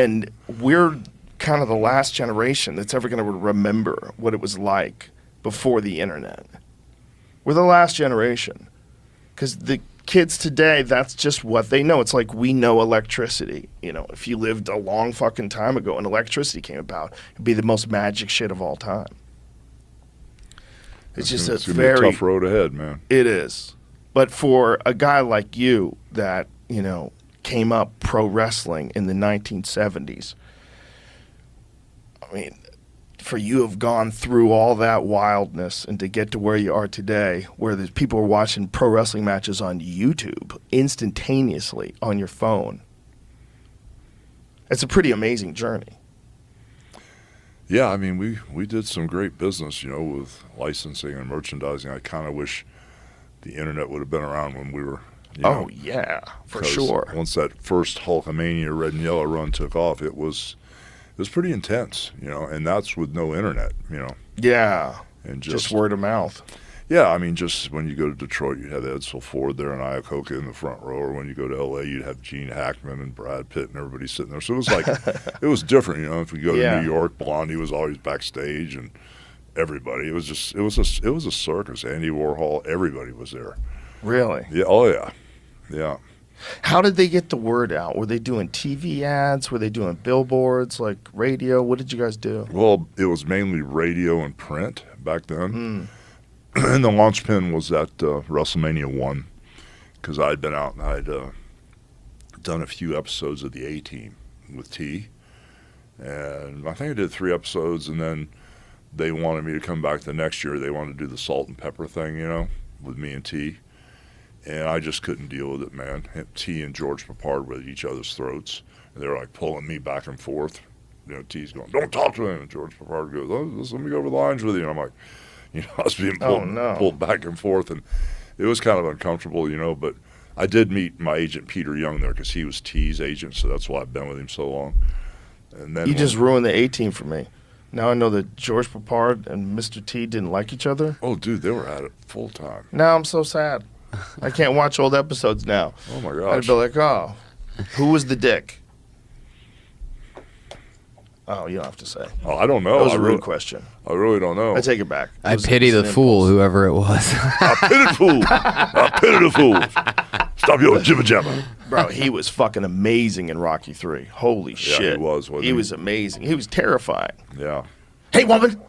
And we're kind of the last generation that's ever going to remember what it was like before the internet. We're the last generation. Because the kids today, that's just what they know. It's like we know electricity. You know, if you lived a long fucking time ago and electricity came about, it'd be the most magic shit of all time. It's just it's gonna be a tough road ahead, man. It is. But for a guy like you that, you know, came up pro wrestling in the 1970s, I mean, for you to have gone through all that wildness and to get to where you are today, where there's people are watching pro wrestling matches on YouTube instantaneously on your phone, it's a pretty amazing journey. Yeah, I mean, we did some great business, you know, with licensing and merchandising. I kind of wish the internet would have been around when we were, you know. Oh, yeah, for sure. Once that first Hulkamania Red and Yellow run took off, it was pretty intense, you know, and that's with no internet, you know. Yeah, and just word of mouth. Yeah, I mean, just when you go to Detroit, you'd have Edsel Ford there and Iacocca in the front row, or when you go to L.A., you'd have Gene Hackman and Brad Pitt and everybody sitting there. So it was like, it was different, you know. If we go to New York, Blondie was always backstage, and everybody. It was a circus. Andy Warhol, everybody was there. Really? Yeah. Oh yeah, yeah. How did they get the word out? Were they doing TV ads? Were they doing billboards, like radio? What did you guys do? Well, it was mainly radio and print back then. And the launchpin was at WrestleMania 1, because I'd been out and I'd done a few episodes of the A-Team with T. And I think I did 3 episodes, and then they wanted me to come back the next year. They wanted to do the salt and pepper thing, you know, with me and T. And I just couldn't deal with it, man. T and George Papard were at each other's throats. And they were like pulling me back and forth. You know, T's going, "Don't talk to him." And George Papard goes, "Oh, just let me go over the lines with you." And I'm like, you know, I was being pulled back and forth. And it was kind of uncomfortable, you know. But I did meet my agent, Peter Young, there, because he was T's agent. So that's why I've been with him so long. And then you just ruined the A-Team for me. Now I know that George Papard and Mr. T didn't like each other. Oh, dude, they were at it full time. Now I'm so sad. I can't watch old episodes now. Oh, my gosh. I'd be like, oh, who was the dick? Oh, you don't have to say. Oh, I don't know. That was a rude question. I really don't know. I take it back. I pity the fool, whoever it was. I pity the fool. I pity the fool. Stop your jibber jabber. Bro, he was fucking amazing in Rocky 3. Holy shit. Yeah, he was, wasn't he? He was amazing. He was terrifying. Yeah. Hey, woman,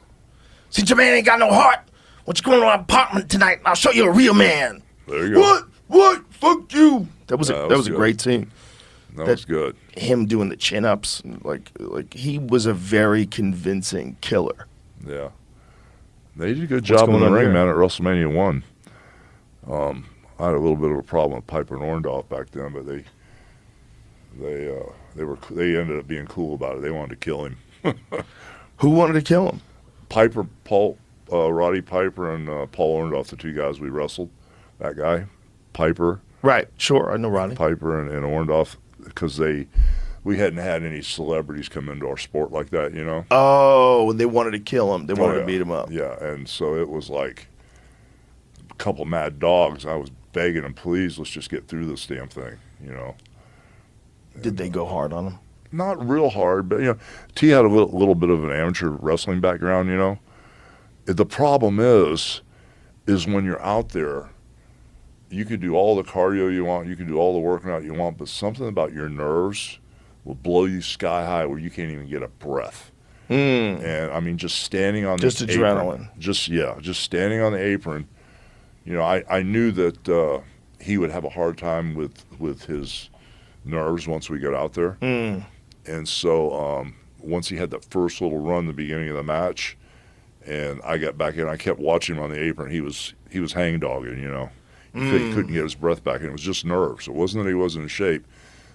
since your man ain't got no heart, why don't you come to my apartment tonight and I'll show you a real man. There you go. What? Fuck you. That was a good. great scene. That was good. Him doing the chin-ups, like he was a very convincing killer. Yeah. They did a good job in the ring, man, at WrestleMania 1. I had a little bit of a problem with Piper and Orndorff back then, but they ended up being cool about it. They wanted to kill him. Who wanted to kill him? Piper, Roddy Piper and Paul Orndorff, the 2 guys we wrestled. That guy, Piper. Right, sure, I know Roddy. Piper and Orndorff, because we hadn't had any celebrities come into our sport like that, you know. Oh, and they wanted to kill him. They wanted to beat him up. Yeah, and so it was like a couple mad dogs. I was begging them, please, let's just get through this damn thing, you know. Did they go hard on him? Not real hard, but, you know, T had a little bit of an amateur wrestling background, you know. The problem is when you're out there, you could do all the cardio you want, you can do all the working out you want, but something about your nerves will blow you sky high where you can't even get a breath. And I mean, just standing on the apron. Just adrenaline. Just standing on the apron. You know, I knew that he would have a hard time with his nerves once we got out there. And so once he had that first little run at the beginning of the match, and I got back in, I kept watching him on the apron. He was hangdogging, you know. He couldn't get his breath back, and it was just nerves. It wasn't that he wasn't in shape.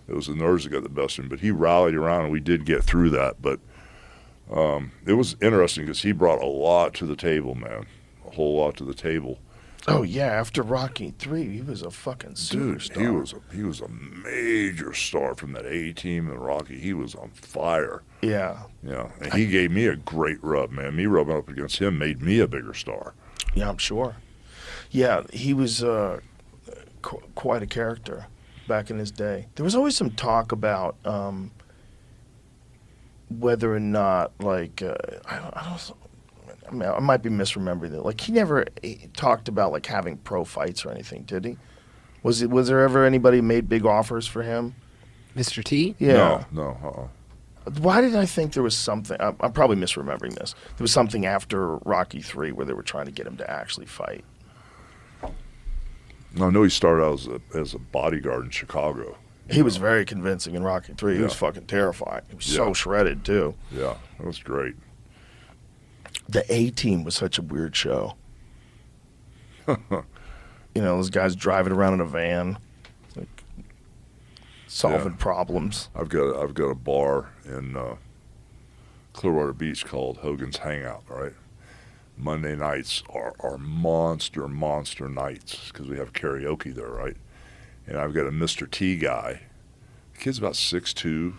It was the nerves that got the best of him. But he rallied around, and we did get through that. But it was interesting because he brought a lot to the table, man, a whole lot to the table. Oh, yeah, after Rocky 3, he was a fucking superstar. Dude, he was a major star from that A-Team and Rocky. He was on fire. Yeah. Yeah, and he gave me a great rub, man. Me rubbing up against him made me a bigger star. Yeah, I'm sure. Yeah, he was quite a character back in his day. There was always some talk about whether or not, like, I mean, I might be misremembering it. Like, he never talked about like having pro fights or anything, did he? Was there ever anybody made big offers for him? Mr. T? Yeah. No. Why did I think there was something? I'm probably misremembering this. There was something after Rocky III where they were trying to get him to actually fight. I know he started out as a bodyguard in Chicago. He was very convincing in Rocky III. He Yeah. was fucking terrifying. He was Yeah. so shredded too. Yeah, that was great. The A-Team was such a weird show. You know, those guys driving around in a van, like solving problems. I've got a bar in Clearwater Beach called Hogan's Hangout. Right, Monday nights are monster nights because we have karaoke there. Right, and I've got a Mr. T guy. The kid's about 6'2".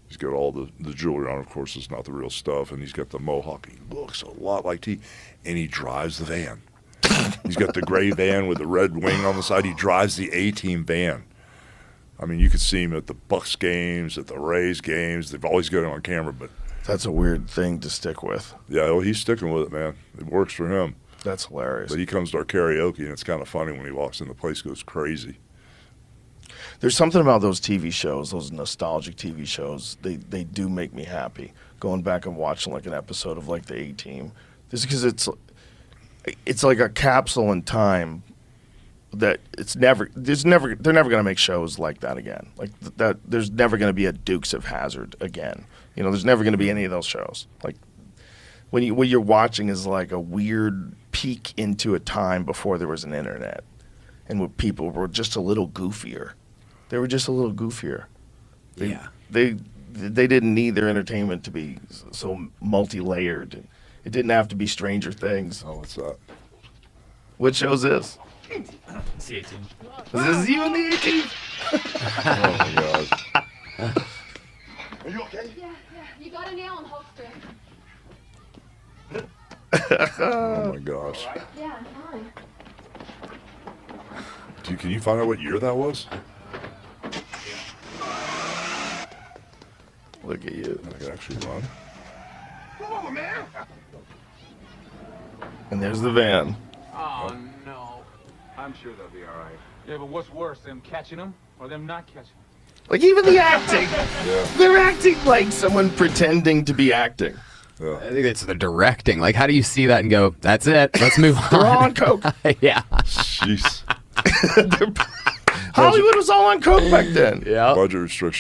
He's got all the jewelry on. Of course, it's not the real stuff, and he's got the mohawk. He looks a lot like T, and he drives the van. He's got the gray van with the red wing on the side. He drives the A-Team van. I mean, you could see him at the Bucks games, at the Rays games. They've always got him on camera, but That's a weird thing to stick with. yeah, well, he's sticking with it, man. It works for him. That's hilarious. But he comes to our karaoke, and it's kind of funny when he walks in. The place goes crazy. There's something about those TV shows, those nostalgic TV shows. They do make me happy. Going back and watching like an episode of like the A-Team, just because it's like a capsule in time that they're never going to make shows like that again. Like that, there's never going to be a Dukes of Hazzard again. You know, there's never going to be any of those shows. Like what you're watching is like a weird peek into a time before there was an internet, and where people were just a little goofier. They were just a little goofier. They didn't need their entertainment to be so multi-layered. It didn't have to be Stranger Things. Oh, what's that? What show's this? It's the 18. Is this you in the 18th? Oh, my God. Are you okay? Yeah. You got a nail in Hulkster. Oh, my gosh. Yeah, fine. Can you find out what year that was? Look at you. I can actually run. Come on, man. And there's the van. Oh, no. I'm sure they'll be all right. Yeah, but what's worse, them catching them or them not catching them? Like even the acting. Yeah. They're acting like someone pretending to be acting. Yeah. I think it's the directing. Like, how do you see that and go, that's it, let's move on? They're all on coke. Yeah. Jeez. Hollywood was all on coke back then. Yeah. Budget restrictions.